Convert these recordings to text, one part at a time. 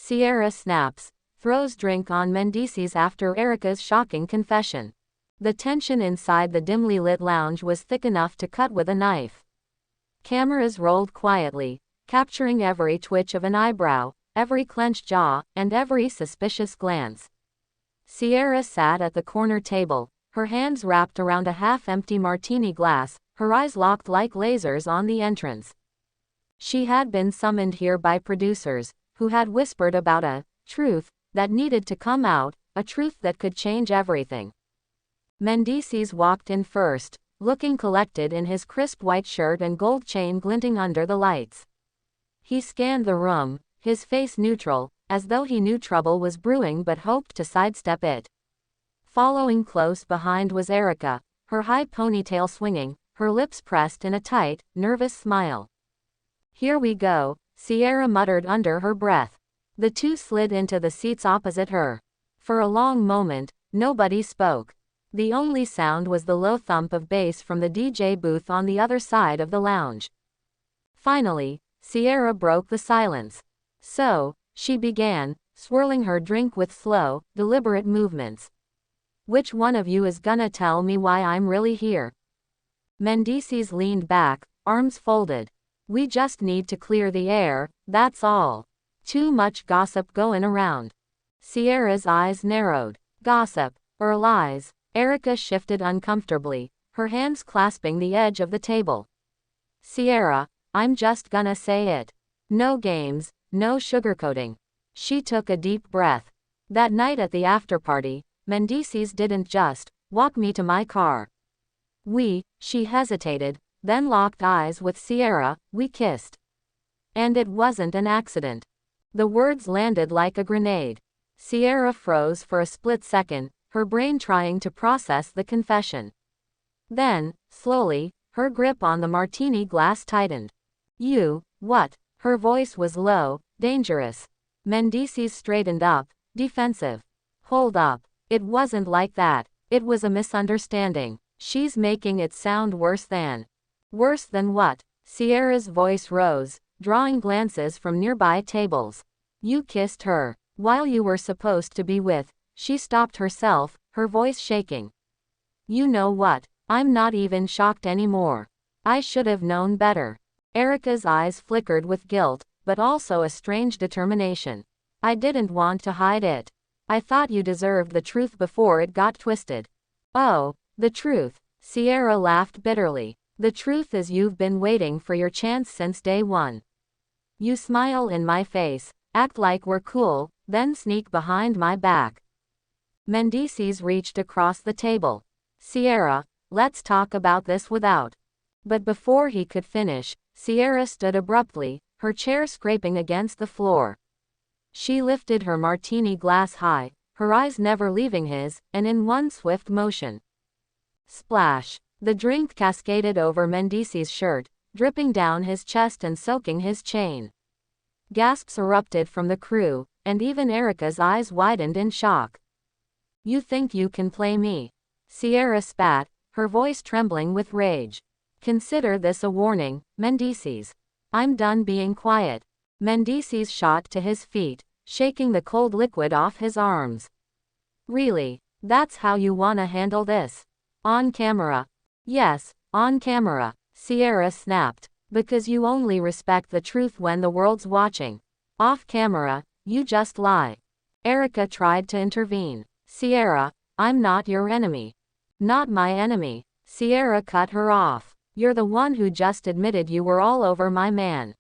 Sierra snaps, throws drink on Mendeecees after Erica's shocking confession. The tension inside the dimly lit lounge was thick enough to cut with a knife. Cameras rolled quietly, capturing every twitch of an eyebrow, every clenched jaw, and every suspicious glance. Sierra sat at the corner table, her hands wrapped around a half-empty martini glass, her eyes locked like lasers on the entrance. She had been summoned here by producers, who had whispered about a truth that needed to come out, a truth that could change everything. Mendeecees walked in first, looking collected in his crisp white shirt and gold chain glinting under the lights. He scanned the room, his face neutral, as though he knew trouble was brewing but hoped to sidestep it. Following close behind was Erica, her high ponytail swinging, her lips pressed in a tight, nervous smile. "Here we go," Sierra muttered under her breath. The two slid into the seats opposite her. For a long moment, nobody spoke. The only sound was the low thump of bass from the DJ booth on the other side of the lounge. Finally, Sierra broke the silence. "So," she began, swirling her drink with slow, deliberate movements. "Which one of you is gonna tell me why I'm really here?" Mendeecees leaned back, arms folded. "We just need to clear the air, that's all. Too much gossip goin' around." Sierra's eyes narrowed. "Gossip, or lies?" Erica shifted uncomfortably, her hands clasping the edge of the table. "Sierra, I'm just gonna say it. No games, no sugarcoating." She took a deep breath. "That night at the afterparty, Mendeecees didn't just walk me to my car. She hesitated, then locked eyes with Sierra, we kissed. And it wasn't an accident." The words landed like a grenade. Sierra froze for a split second, her brain trying to process the confession. Then, slowly, her grip on the martini glass tightened. "You, what?" Her voice was low, dangerous. Mendeecees straightened up, defensive. "Hold up. It wasn't like that. It was a misunderstanding." "She's making it sound worse than." "Worse than what?" Sierra's voice rose, drawing glances from nearby tables. "You kissed her while you were supposed to be with." She stopped herself, her voice shaking. "You know what? I'm not even shocked anymore. I should have known better." Erica's eyes flickered with guilt, but also a strange determination. "I didn't want to hide it. I thought you deserved the truth before it got twisted." "Oh, the truth." Sierra laughed bitterly. "The truth is you've been waiting for your chance since day one. You smile in my face, act like we're cool, then sneak behind my back." Mendeecees reached across the table. "Sierra, let's talk about this without." But before he could finish, Sierra stood abruptly, her chair scraping against the floor. She lifted her martini glass high, her eyes never leaving his, and in one swift motion. Splash! The drink cascaded over Mendeecees' shirt, dripping down his chest and soaking his chain. Gasps erupted from the crew, and even Erica's eyes widened in shock. "You think you can play me?" Sierra spat, her voice trembling with rage. "Consider this a warning, Mendeecees. I'm done being quiet." Mendeecees shot to his feet, shaking the cold liquid off his arms. "Really? That's how you wanna handle this? On camera?" "Yes, on camera," Sierra snapped. "Because you only respect the truth when the world's watching. Off camera, you just lie." Erica tried to intervene. "Sierra, I'm not your enemy." "Not my enemy." Sierra cut her off. "You're the one who just admitted you were all over my man.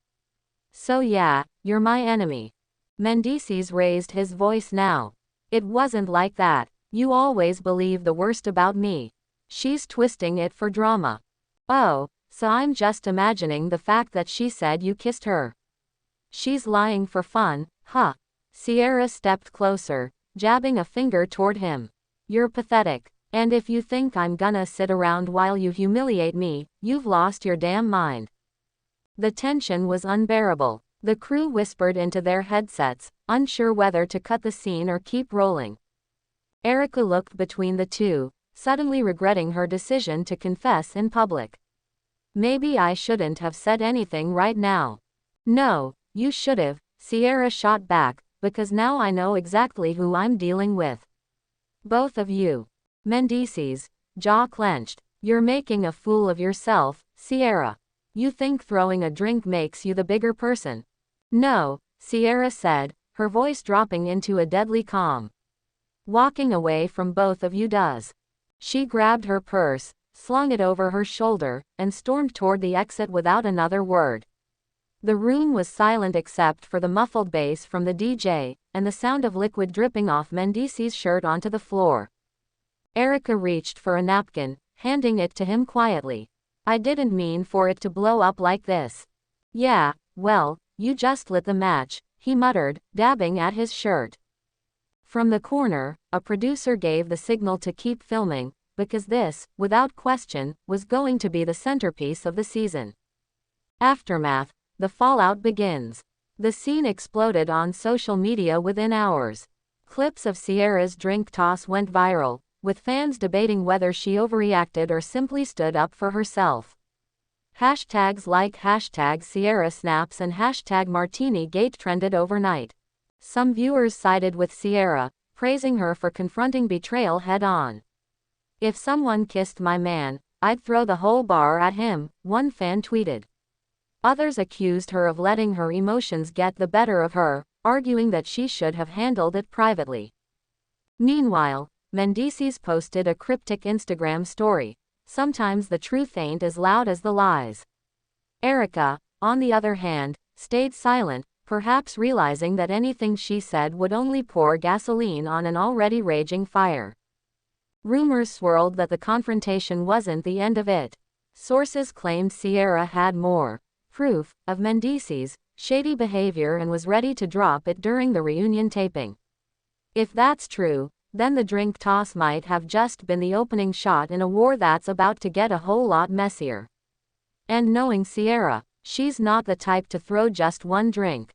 So yeah, you're my enemy." Mendeecees raised his voice now. "It wasn't like that. You always believe the worst about me." She's twisting it for drama. "Oh, so I'm just imagining the fact that she said you kissed her. She's lying for fun, huh?" Sierra stepped closer, jabbing a finger toward him. "You're pathetic. And if you think I'm gonna sit around while you humiliate me, you've lost your damn mind." The tension was unbearable. The crew whispered into their headsets, unsure whether to cut the scene or keep rolling. Erica looked between the two, suddenly regretting her decision to confess in public. "Maybe I shouldn't have said anything right now." "No, you should've," Sierra shot back, because now I know exactly who I'm dealing with. Both of you. Mendeecees, jaw clenched. You're making a fool of yourself, Sierra. You think throwing a drink makes you the bigger person. No, Sierra said, her voice dropping into a deadly calm. Walking away from both of you does. She grabbed her purse, slung it over her shoulder, and stormed toward the exit without another word. The room was silent except for the muffled bass from the DJ, and the sound of liquid dripping off Mendeecees' shirt onto the floor. Erica reached for a napkin, handing it to him quietly. I didn't mean for it to blow up like this. Yeah, well, you just lit the match, he muttered, dabbing at his shirt. From the corner, a producer gave the signal to keep filming, because this, without question, was going to be the centerpiece of the season. Aftermath. The fallout begins. The scene exploded on social media within hours. Clips of Sierra's drink toss went viral, with fans debating whether she overreacted or simply stood up for herself. Hashtags like #SierraSnaps and #MartiniGate trended overnight. Some viewers sided with Sierra, praising her for confronting betrayal head-on. If someone kissed my man, I'd throw the whole bar at him, one fan tweeted. Others accused her of letting her emotions get the better of her, arguing that she should have handled it privately. Meanwhile, Mendeecees posted a cryptic Instagram story. Sometimes the truth ain't as loud as the lies. Erica, on the other hand, stayed silent, perhaps realizing that anything she said would only pour gasoline on an already raging fire. Rumors swirled that the confrontation wasn't the end of it. Sources claimed Sierra had more proof of Mendeecees' shady behavior and was ready to drop it during the reunion taping. If that's true, then the drink toss might have just been the opening shot in a war that's about to get a whole lot messier. And knowing Sierra, she's not the type to throw just one drink.